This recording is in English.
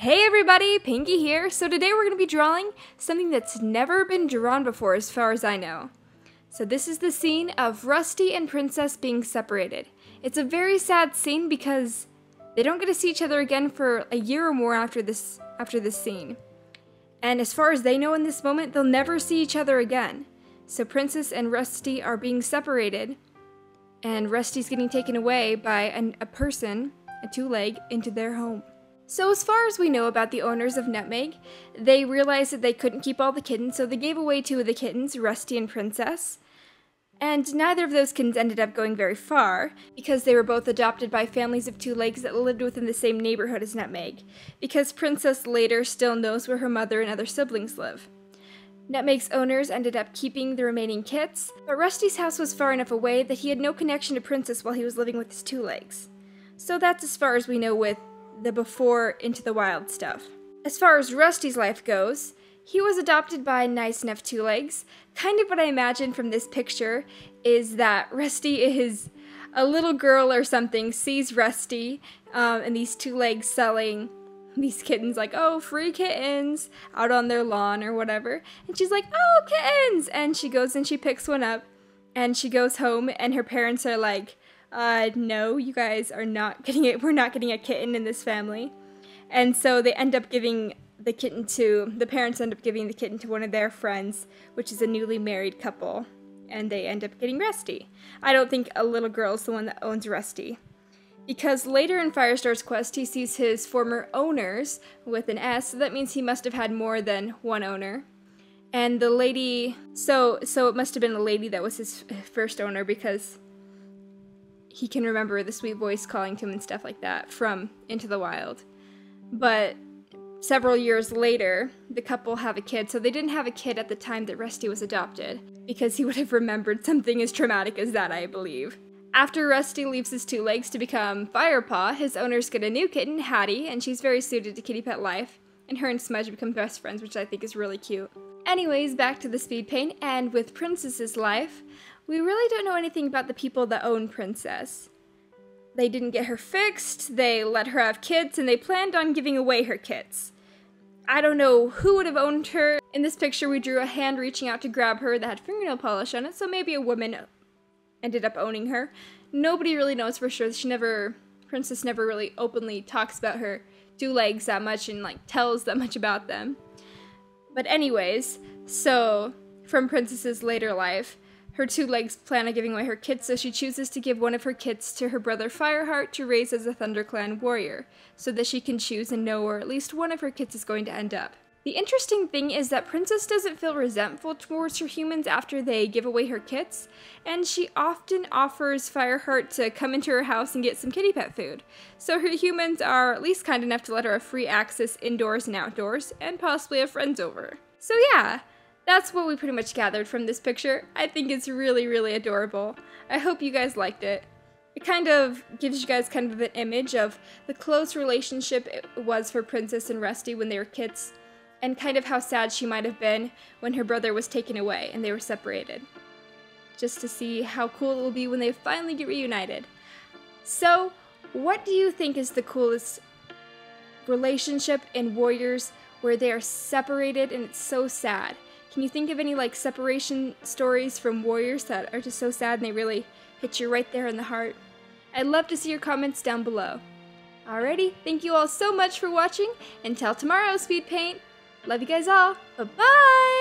Hey everybody, Pinky here. So today we're going to be drawing something that's never been drawn before as far as I know. So this is the scene of Rusty and Princess being separated. It's a very sad scene because they don't get to see each other again for a year or more after this scene. And as far as they know in this moment, they'll never see each other again. So Princess and Rusty are being separated, and Rusty's getting taken away by a person, a two-leg, into their home. So as far as we know about the owners of Nutmeg, they realized that they couldn't keep all the kittens, so they gave away two of the kittens, Rusty and Princess. And neither of those kittens ended up going very far, because they were both adopted by families of two legs that lived within the same neighborhood as Nutmeg, because Princess later still knows where her mother and other siblings live. Nutmeg's owners ended up keeping the remaining kits, but Rusty's house was far enough away that he had no connection to Princess while he was living with his two legs. So that's as far as we know with the before Into the Wild stuff. As far as Rusty's life goes, he was adopted by nice enough two legs. Kind of what I imagine from this picture is that Rusty is a little girl or something, sees Rusty and these two legs selling these kittens, like, oh, free kittens, out on their lawn or whatever. And she's like, oh, kittens! And she goes and she picks one up, and she goes home, and her parents are like, no, you guys are not getting it. We're not getting a kitten in this family. And so they end up giving the parents end up giving the kitten to one of their friends, which is a newly married couple, and they end up getting Rusty. I don't think a little girl's the one that owns Rusty, because later in Firestar's quest, he sees his former owners with an S, so that means he must have had more than one owner. And the lady, so it must have been a lady that was his first owner, because he can remember the sweet voice calling to him and stuff like that from Into the Wild. But several years later, the couple have a kid, so they didn't have a kid at the time that Rusty was adopted, because he would have remembered something as traumatic as that, I believe. After Rusty leaves his two legs to become Firepaw, his owners get a new kitten, Hattie, and she's very suited to kitty pet life, and her and Smudge become best friends, which I think is really cute. Anyways, back to the speed paint, and with Princess's life, we really don't know anything about the people that own Princess. They didn't get her fixed, they let her have kids, and they planned on giving away her kits. I don't know who would have owned her. In this picture, we drew a hand reaching out to grab her that had fingernail polish on it, so maybe a woman ended up owning her. Nobody really knows for sure. Princess never really openly talks about her two legs that much and tells that much about them. But anyways, so from Princess's later life, her two legs plan on giving away her kits, so she chooses to give one of her kits to her brother Fireheart to raise as a ThunderClan warrior, so that she can choose and know where at least one of her kits is going to end up. The interesting thing is that Princess doesn't feel resentful towards her humans after they give away her kits, and she often offers Fireheart to come into her house and get some kitty pet food. So her humans are at least kind enough to let her have free access indoors and outdoors, and possibly have friends over. So yeah, that's what we pretty much gathered from this picture. I think it's really, really adorable. I hope you guys liked it. It kind of gives you guys kind of an image of the close relationship it was for Princess and Rusty when they were kids, and kind of how sad she might have been when her brother was taken away and they were separated. Just to see how cool it will be when they finally get reunited. So, what do you think is the coolest relationship in Warriors where they are separated and it's so sad? Can you think of any separation stories from Warriors that are just so sad and they really hit you right there in the heart? I'd love to see your comments down below. Alrighty, thank you all so much for watching. Until tomorrow, Speed Paint. Love you guys all. Bye-bye!